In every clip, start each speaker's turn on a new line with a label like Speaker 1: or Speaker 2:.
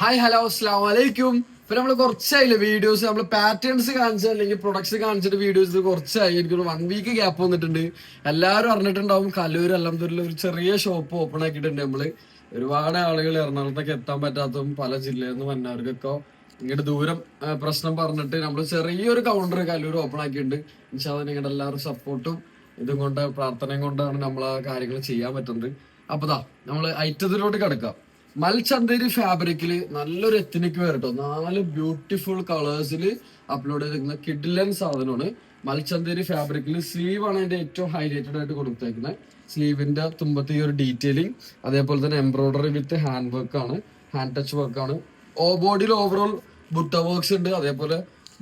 Speaker 1: Hi hello അസ്സാം വലൈക്കും. ഇപ്പൊ നമ്മള് കുറച്ചായില്ലേ വീഡിയോസ് നമ്മൾ പാറ്റേൺസ് കാണിച്ച അല്ലെങ്കിൽ പ്രൊഡക്ട്സ് കാണിച്ചിട്ട് വീഡിയോസ് കുറച്ചായി. എനിക്കൊരു 1 വീക്ക് ഗ്യാപ്പ് വന്നിട്ടുണ്ട്. എല്ലാവരും അറിഞ്ഞിട്ടുണ്ടാവും കല്ലൂർ അലംദുരിൽ ഒരു ചെറിയ ഷോപ്പ് ഓപ്പൺ ആക്കിയിട്ടുണ്ട് നമ്മള്. ഒരുപാട് ആളുകൾ എറണാകുളത്തൊക്കെ എത്താൻ പറ്റാത്തതും പല ജില്ലയിൽ നിന്ന് വന്നവർക്കൊക്കെ ഇങ്ങോട്ട് ദൂരം പ്രശ്നം പറഞ്ഞിട്ട് നമ്മൾ ചെറിയൊരു കൗണ്ടർ കല്ലൂർ ഓപ്പൺ ആക്കിയിട്ടുണ്ട്. ഇൻഷാ അല്ലാഹ് നിങ്ങളുടെ എല്ലാവരും സപ്പോർട്ടും ഇതും കൊണ്ട് പ്രാർത്ഥനയും കൊണ്ടാണ് നമ്മൾ ആ കാര്യങ്ങൾ ചെയ്യാൻ പറ്റുന്നത്. അപ്പതാ നമ്മള് ഐറ്റത്തിലോട്ട് കിടക്കാം. മൽചന്തേരി ഫാബ്രിക്കില് നല്ലൊരു എത്തനിക് വെയർ കേട്ടോ. 4 ബ്യൂട്ടിഫുൾ കളേഴ്സിൽ അപ്ലോഡ് ചെയ്തിരിക്കുന്ന കിഡിലൻ സാധനമാണ്. മൽചന്തേരി ഫാബ്രിക്കിൽ സ്ലീവ് ആണ് അതിന്റെ ഏറ്റവും ഹൈലൈറ്റഡ് ആയിട്ട് കൊടുത്തേക്കുന്നത്. സ്ലീവിന്റെ തുമ്പത്ത് ഈ ഒരു ഡീറ്റെയിലിംഗ്, അതേപോലെ തന്നെ എംബ്രോയിഡറി വിത്ത് ഹാൻഡ് വർക്ക് ആണ്, ഹാൻഡ് ടച്ച് വർക്ക് ആണ്. ബോഡിയിൽ ഓവറോൾ ബുട്ട വർക്ക്സ് ഉണ്ട്. അതേപോലെ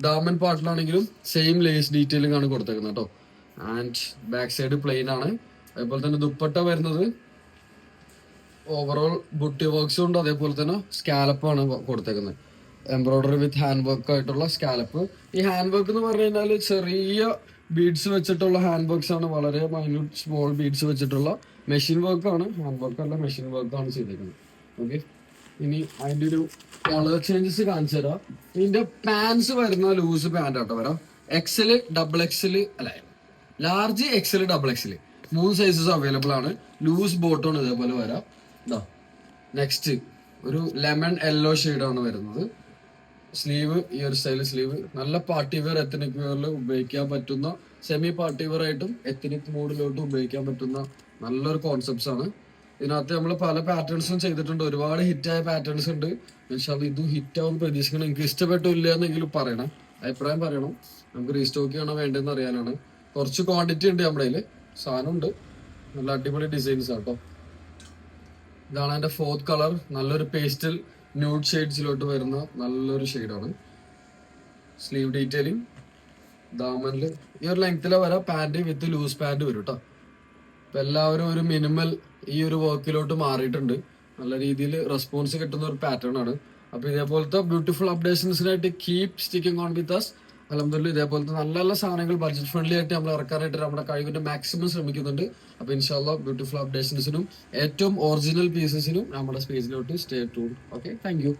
Speaker 1: ഡാമൻ പാർട്ടിലാണെങ്കിലും സെയിം ലേസ് ഡീറ്റെയിലിംഗ് ആണ് കൊടുത്തേക്കുന്നത് കേട്ടോ. ആൻഡ് ബാക്ക് സൈഡ് പ്ലെയിൻ ആണ്. അതേപോലെ തന്നെ ദുപ്പട്ട വരുന്നത് ഓവറോൾ ബുട്ടി വർക്ക്സും ഉണ്ട്. അതേപോലെ തന്നെ സ്കാലപ്പാണ് കൊടുത്തേക്കുന്നത്. എംബ്രോയിഡറി വിത്ത് ഹാൻഡ് വർക്ക് ആയിട്ടുള്ള സ്കാലപ്പ്. ഈ ഹാൻഡ് വർക്ക് എന്ന് പറഞ്ഞു കഴിഞ്ഞാൽ ചെറിയ ബീഡ്സ് വെച്ചിട്ടുള്ള ഹാൻഡ് വർക്ക്സ് ആണ്. വളരെ മൈന്യൂട്ട് സ്മോൾ ബീഡ്സ് വെച്ചിട്ടുള്ള മെഷീൻ വർക്ക് ആണ്. ഹാൻഡ് വർക്ക് അല്ല, മെഷീൻ വർക്ക് ആണ് ചെയ്തേക്കുന്നത്. ഓക്കെ, ഇനി അതിന്റെ ഒരു കളർ ചേഞ്ചസ് കാണിച്ചു തരാം. ഇതിന്റെ പാൻസ് വരുന്ന ലൂസ് പാന്റ് ആട്ടോ വരാം. എക്സല്, ഡബിൾ എക്സല്, അല്ല large, XL, double XL 3 sizes available ആണ്. ലൂസ് ബോട്ടം ഇതേപോലെ വരാം. നെക്സ്റ്റ് ഒരു ലെമൺ യെല്ലോ ആണ് വരുന്നത്. സ്ലീവ് ഈ ഒരു സ്റ്റൈൽ സ്ലീവ്. നല്ല പാർട്ടി വെയർ, എത്തനിക് വെയറിൽ ഉപയോഗിക്കാൻ പറ്റുന്ന, സെമി പാർട്ടി വെയർ ആയിട്ടും എത്തനിക് മോഡിലോട്ടും ഉപയോഗിക്കാൻ പറ്റുന്ന നല്ലൊരു കോൺസെപ്റ്റ്സ് ആണ്. ഇതിനകത്ത് നമ്മൾ പല പാറ്റേൺസും ചെയ്തിട്ടുണ്ട്. ഒരുപാട് ഹിറ്റായ പാറ്റേൺസ് ഉണ്ട്. പക്ഷേ ഇതും ഹിറ്റ് ആവുമെന്ന് പ്രതീക്ഷിക്കണം. എനിക്ക് ഇഷ്ടപ്പെട്ടില്ല എന്നെങ്കിലും പറയണം, അഭിപ്രായം പറയണം. നമുക്ക് റീസ്റ്റോക്ക് ചെയ്യണോ വേണ്ടതെന്ന് അറിയാനാണ്. കുറച്ച് ക്വാണ്ടിറ്റി ഉണ്ട് നമ്മുടെ കയ്യിൽ, സാധനം ഉണ്ട്. നല്ല അടിപൊളി ഡിസൈൻസ് ആട്ടോ. ഇതാണ് അതിന്റെ 4th കളർ. നല്ലൊരു പേസ്റ്റൽ ന്യൂഡ് ഷെയ്ഡ്സിലോട്ട് വരുന്ന നല്ലൊരു ഷെയ്ഡാണ്. സ്ലീവ് ഡീറ്റെയിലിംഗ്, ദാമനില് ഈ ഒരു ലെങ്ത്തിലെ വരാം. പാന്റ് വിത്ത് ലൂസ് പാന്റ് വരും കേട്ടോ. ഇപ്പൊ എല്ലാവരും ഒരു മിനിമൽ ഈ ഒരു വർക്കിലോട്ട് മാറിയിട്ടുണ്ട്. നല്ല രീതിയിൽ റെസ്പോൺസ് കിട്ടുന്ന ഒരു പാറ്റേൺ ആണ്. അപ്പൊ ഇതേപോലത്തെ ബ്യൂട്ടിഫുൾ അപ്ഡേഷൻസിനായിട്ട് keep sticking on with us. അൽഹംദുലില്ലാഹ് ഇതേപോലത്തെ നല്ല നല്ല സാധനങ്ങൾ ബഡ്ജറ്റ് ഫ്രണ്ട്ലി ആയിട്ട് നമ്മൾ ഇറക്കാനായിട്ട് നമ്മുടെ കഴിവിന്റെ മാക്സിമം ശ്രമിക്കുന്നുണ്ട്. അപ്പൊ ഇൻഷാല്ലാഹ് ബ്യൂട്ടിഫുൾ അപ്ഡേഷൻസിനും ഏറ്റവും ഒറിജിനൽ പീസസിനും നമ്മുടെ സ്പേസിലോട്ട് stay tune. Okay, thank U.